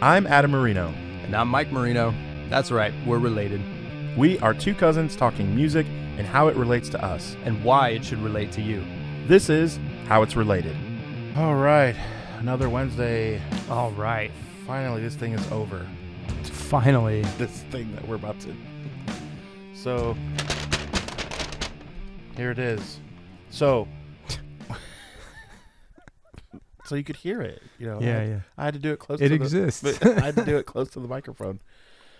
I'm Adam Marino. And I'm Mike Marino. That's right, we're related. We are two cousins talking music and how it relates to us. And why it should relate to you. This is How It's Related. All right, another Wednesday. All right. Finally, this thing is over. Finally. This thing that we're about to... So, here it is. So you could hear it, you know. Yeah. I had to do it close. It exists. I had to do it close to the microphone.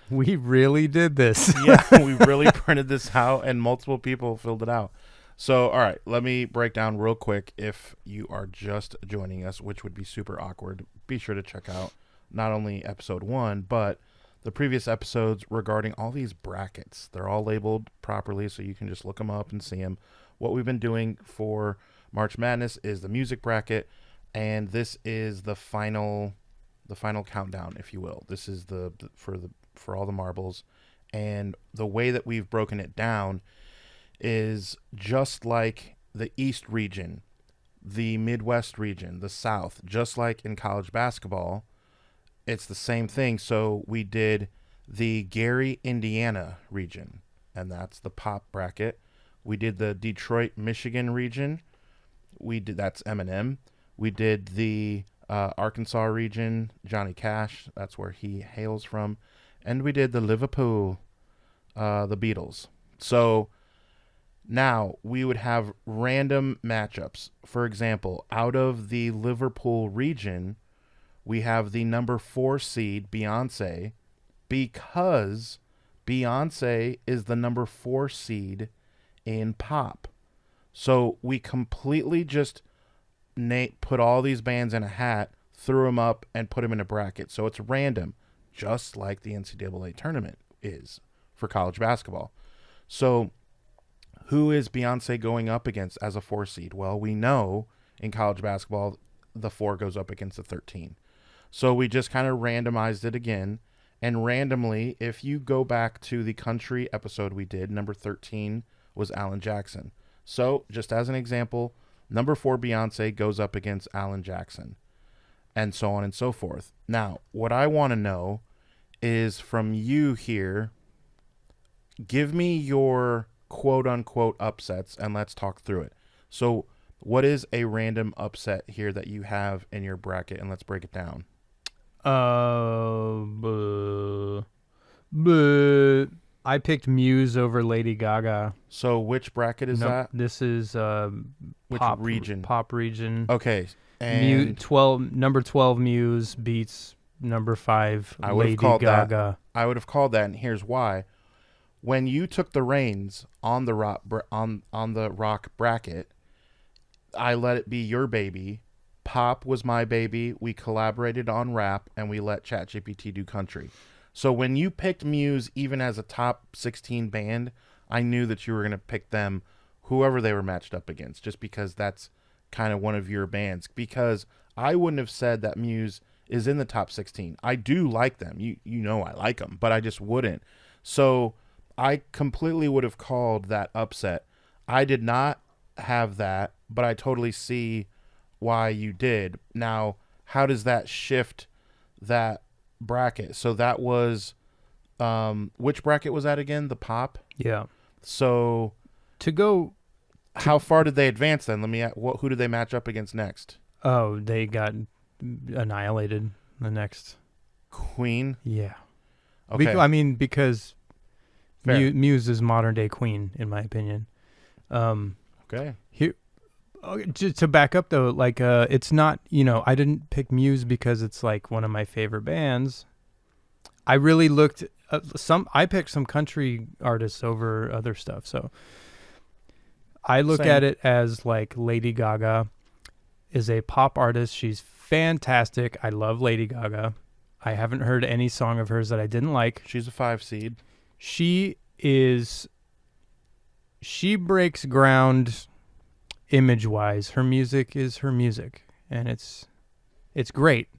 We really did this. Yeah, we really printed this out, and multiple people filled it out. So, all right, let me break down real quick. If you are just joining us, which would be super awkward, be sure to check out not only episode 1, but the previous episodes regarding all these brackets. They're all labeled properly, so you can just look them up and see them. What we've been doing for March Madness is the music bracket, and this is the final countdown, if you will. This is for all the marbles, and the way that we've broken it down is just like the East region, the Midwest region, the South, just like in college basketball. It's the same thing. So we did the Gary, Indiana region, and that's the pop bracket. We did the Detroit, Michigan region. That's Eminem. We did the Arkansas region, Johnny Cash. That's where he hails from. And we did the Liverpool, the Beatles. So now we would have random matchups. For example, out of the Liverpool region, we have the number 4 seed, Beyonce, because Beyonce is the number 4 seed in pop. So we completely just put all these bands in a hat, threw them up, and put them in a bracket. So it's random, just like the NCAA tournament is for college basketball. So who is Beyonce going up against as a 4 seed? Well, we know in college basketball, the 4 goes up against the 13. So we just kind of randomized it again. And randomly, if you go back to the country episode we did, number 13 was Alan Jackson. So just as an example, number 4 Beyonce goes up against Alan Jackson, and so on and so forth. Now, what I want to know is from you here, give me your quote-unquote upsets, and let's talk through it. So what is a random upset here that you have in your bracket, and let's break it down. I picked Muse over Lady Gaga. So which bracket is that? This is which pop region? Pop region. Okay. And number 12 Muse beats number 5 Lady Gaga. I would have called that, and here's why. When you took the reins on the rock on the rock bracket, I let it be your baby. Pop was my baby. We collaborated on rap, and we let ChatGPT do country. So when you picked Muse, even as a top 16 band, I knew that you were going to pick them, whoever they were matched up against, just because that's kind of one of your bands. Because I wouldn't have said that Muse is in the top 16. I do like them. You know I like them, but I just wouldn't. So I completely would have called that upset. I did not have that, but I totally see why you did. Now, how does that shift that bracket? So that was which bracket was that again? The pop? Yeah. So how far did they advance then? Let me who did they match up against next? Oh, they got annihilated the next. Queen? Yeah. Okay. Because Muse is modern day Queen, in my opinion. Okay. Here, just to back up though, it's not, I didn't pick Muse because it's like one of my favorite bands. I really looked I picked some country artists over other stuff. So I look at it as like Lady Gaga is a pop artist. She's fantastic. I love Lady Gaga. I haven't heard any song of hers that I didn't like. She's a 5 seed. She breaks ground image-wise. Her music is her music, and it's great.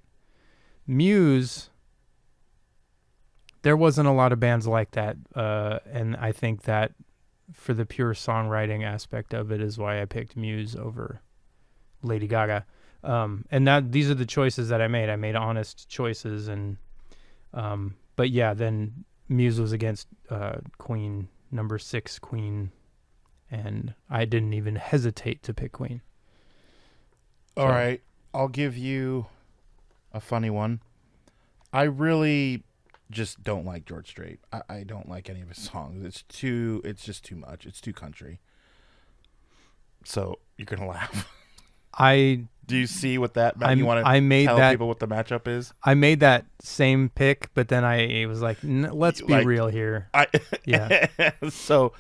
Muse, there wasn't a lot of bands like that, and I think that for the pure songwriting aspect of it is why I picked Muse over Lady Gaga. And these are the choices that I made. I made honest choices, and But yeah, then Muse was against Queen, number 6 Queen, and I didn't even hesitate to pick Queen. All right, I'll give you a funny one. I really just don't like George Strait. I don't like any of his songs. It's just too much. It's too country. So you're gonna laugh. Do you see what that? You want to tell people what the matchup is? I made that same pick, but then I was like, let's be real here. Yeah. So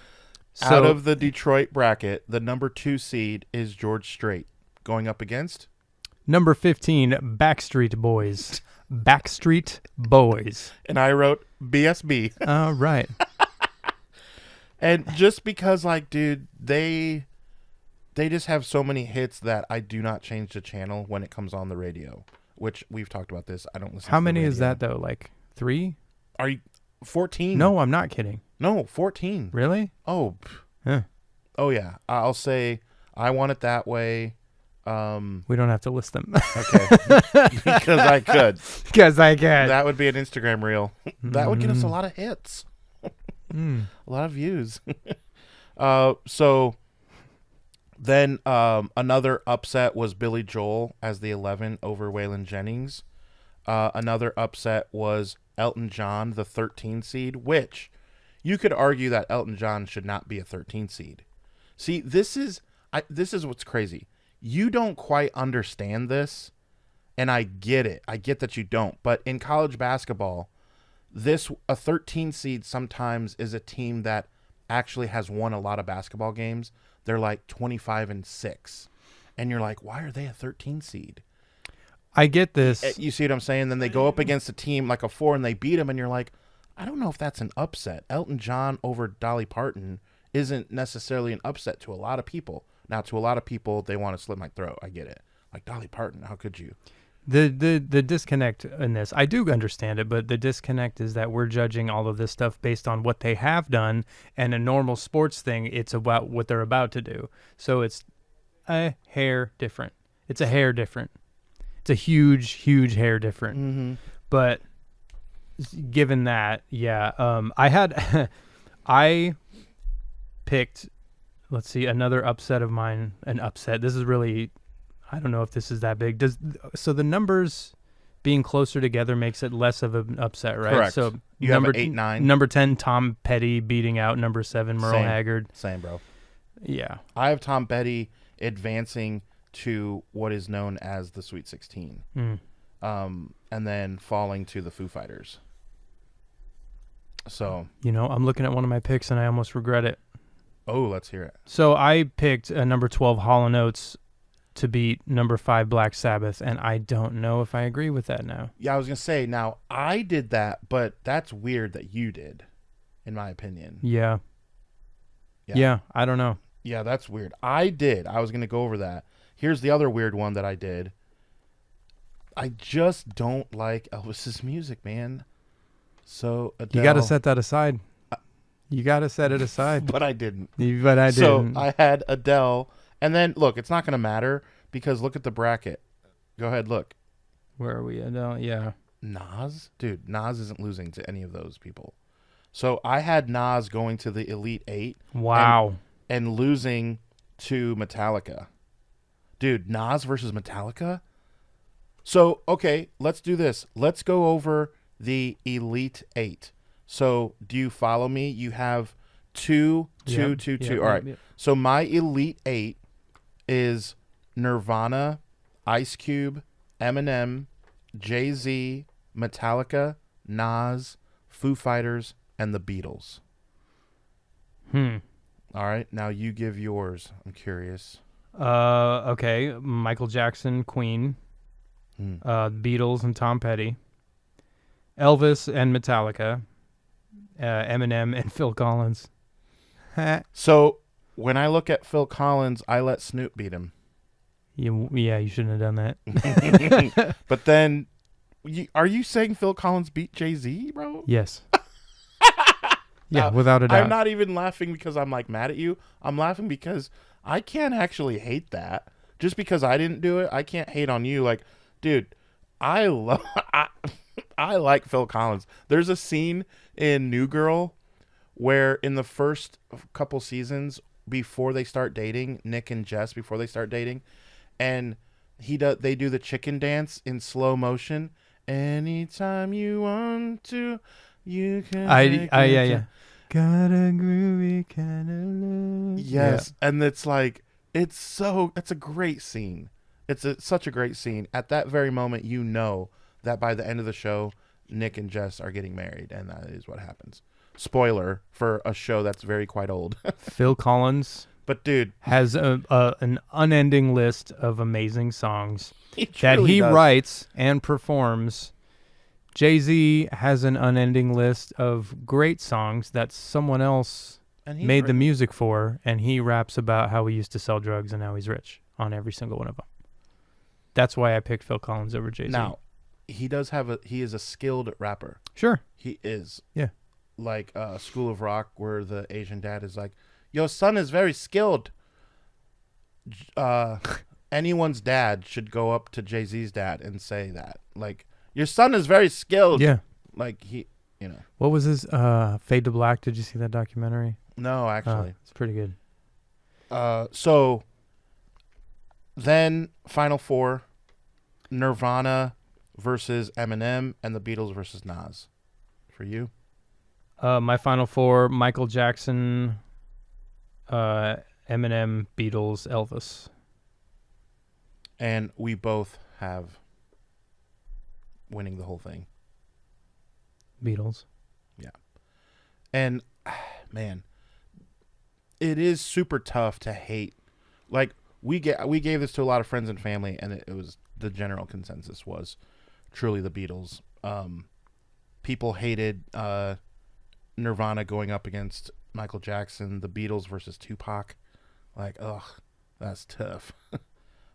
out of the Detroit bracket, the number 2 seed is George Strait going up against number 15, Backstreet Boys. Backstreet Boys. And I wrote BSB. Right. And just because, like, dude, they just have so many hits that I do not change the channel when it comes on the radio, which we've talked about this. I don't listen How to many the is that, though? Like 3? Are you 14? No, I'm not kidding. No, 14. Really? Oh. Huh. Oh, yeah. I'll say I Want It That Way. We don't have to list them. Okay. Because I could. Because I can. That would be an Instagram reel. That would get us a lot of hits. A lot of views. So then another upset was Billy Joel as the 11 over Waylon Jennings. Another upset was Elton John, the 13 seed, which you could argue that Elton John should not be a 13 seed. See, this is what's crazy. You don't quite understand this, and I get it. I get that you don't. But in college basketball, a 13 seed sometimes is a team that actually has won a lot of basketball games. They're like 25-6. And you're like, why are they a 13 seed? I get this. You see what I'm saying? Then they go up against a team like a 4 and they beat them, and you're like, I don't know if that's an upset. Elton John over Dolly Parton isn't necessarily an upset to a lot of people. Now, to a lot of people, they want to slit my throat. I get it. Like, Dolly Parton, how could you? The disconnect in this, I do understand it, but the disconnect is that we're judging all of this stuff based on what they have done, and a normal sports thing, it's about what they're about to do. So it's a hair different. It's a hair different. It's a huge, huge hair different. Mm-hmm. But given that, yeah, I picked, let's see, another upset of mine. An upset. This is really, I don't know if this is that big. So the numbers being closer together makes it less of an upset, right? Correct. So you have an 8-9. Number 10, Tom Petty beating out number 7, Merle Haggard. Same, bro. Yeah. I have Tom Petty advancing to what is known as the Sweet 16. And then falling to the Foo Fighters. So, I'm looking at one of my picks and I almost regret it. Oh, let's hear it. So I picked number 12, Hall Oates, to beat number 5, Black Sabbath, and I don't know if I agree with that now. Yeah, I was going to say, now, I did that, but that's weird that you did, in my opinion. Yeah, I don't know. Yeah, that's weird. I did. I was going to go over that. Here's the other weird one that I did. I just don't like Elvis's music, man. So, Adele, you got to set that aside. You got to set it aside. But I didn't. But I didn't. So I had Adele. And then, look, it's not going to matter because look at the bracket. Go ahead, look. Where are we? Adele? Yeah. Nas? Dude, Nas isn't losing to any of those people. So I had Nas going to the Elite 8. Wow. And losing to Metallica. Dude, Nas versus Metallica? So, okay, let's do this. Let's go over the Elite 8. So, do you follow me? You have 2, 2, 2, 2. All right. Yep. So, my Elite 8 is Nirvana, Ice Cube, Eminem, Jay-Z, Metallica, Nas, Foo Fighters, and the Beatles. All right. Now, you give yours. I'm curious. Okay. Michael Jackson, Queen, Beatles and Tom Petty, Elvis and Metallica, Eminem and Phil Collins. So when I look at Phil Collins, I let Snoop beat him. You shouldn't have done that. But then, are you saying Phil Collins beat Jay-Z, bro? Yes. Yeah, without a doubt. I'm not even laughing because I'm like mad at you. I'm laughing because I can't actually hate that. Just because I didn't do it, I can't hate on you. Like, dude, I I like Phil Collins. There's a scene in New Girl where in the first couple seasons before they start dating, Nick and Jess before they start dating, and they do the chicken dance in slow motion. Anytime you want to, you can. Yeah. Got a groovy kind of look. Yes, and it's like it's a great scene. Such a great scene. At that very moment, you know that by the end of the show, Nick and Jess are getting married, and that is what happens. Spoiler for a show that's very quite old. Phil Collins, but dude, has an unending list of amazing songs that truly he does. writes and performs. Jay-Z has an unending list of great songs that someone else made the music for, and he raps about how he used to sell drugs and now he's rich on every single one of them. That's why I picked Phil Collins over Jay-Z. Now, he is a skilled rapper. Sure. He is. Yeah. Like School of Rock, where the Asian dad is like, your son is very skilled. Anyone's dad should go up to Jay-Z's dad and say that. Like, your son is very skilled. Yeah. Like, he, you know. What was his Fade to Black? Did you see that documentary? No, actually. It's pretty good. So then Final Four, Nirvana versus Eminem, and the Beatles versus Nas. For you? My Final Four, Michael Jackson, Eminem, Beatles, Elvis. And we both have winning the whole thing. Beatles. Yeah. And, man, it is super tough to hate. Like, we gave this to a lot of friends and family, and it was the general consensus was truly the Beatles. People hated Nirvana going up against Michael Jackson, the Beatles versus Tupac. Like, ugh, that's tough.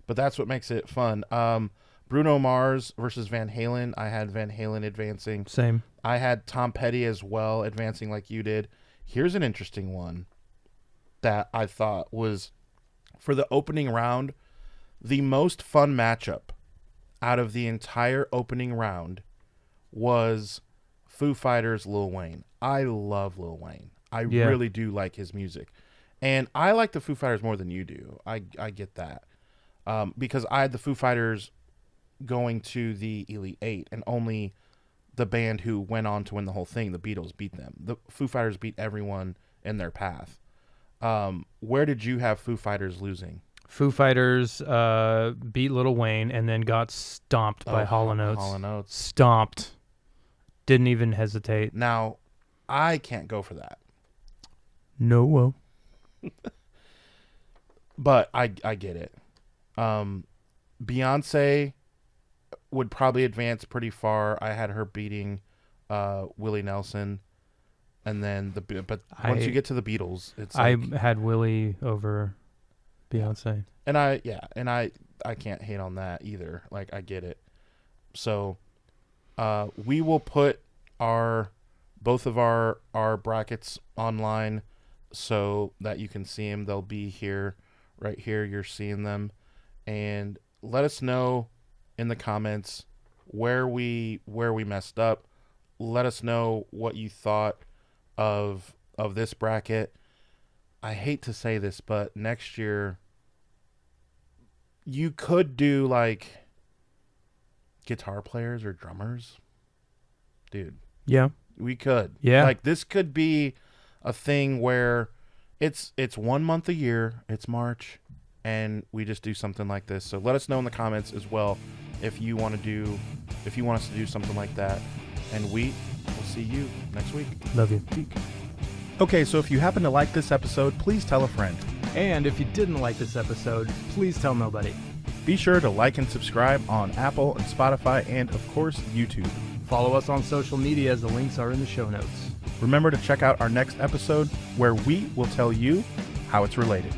But that's what makes it fun. Bruno Mars versus Van Halen. I had Van Halen advancing. Same. I had Tom Petty as well advancing like you did. Here's an interesting one that I thought was, for the opening round, the most fun matchup out of the entire opening round was Foo Fighters, Lil Wayne. I love Lil Wayne. I really do like his music. And I like the Foo Fighters more than you do. I get that. Because I had the Foo Fighters going to the Elite Eight, and only the band who went on to win the whole thing, the Beatles, beat them. The Foo Fighters beat everyone in their path. Where did you have Foo Fighters losing? Foo Fighters beat Lil Wayne and then got stomped by Hall Oates. Hall Oates. Stomped. Didn't even hesitate. Now, I can't go for that. No. But I get it. Beyonce would probably advance pretty far. I had her beating Willie Nelson, and then once you get to the Beatles, it's I had Willie over Beyonce, and I can't hate on that either. Like, I get it. So we will put both of our brackets online so that you can see them. They'll be here, right here. You're seeing them. And let us know in the comments where we messed up. Let us know what you thought of this bracket. I hate to say this, but next year you could do like guitar players or drummers. Dude. Yeah. We could. Yeah. Like, this could be a thing where it's 1 month a year. It's March. And we just do something like this. So let us know in the comments as well if you want us to do something like that. And we will see you next week. Love you. Okay, so if you happen to like this episode, please tell a friend. And if you didn't like this episode, please tell nobody. Be sure to like and subscribe on Apple and Spotify and, of course, YouTube. Follow us on social media as the links are in the show notes. Remember to check out our next episode where we will tell you how it's related.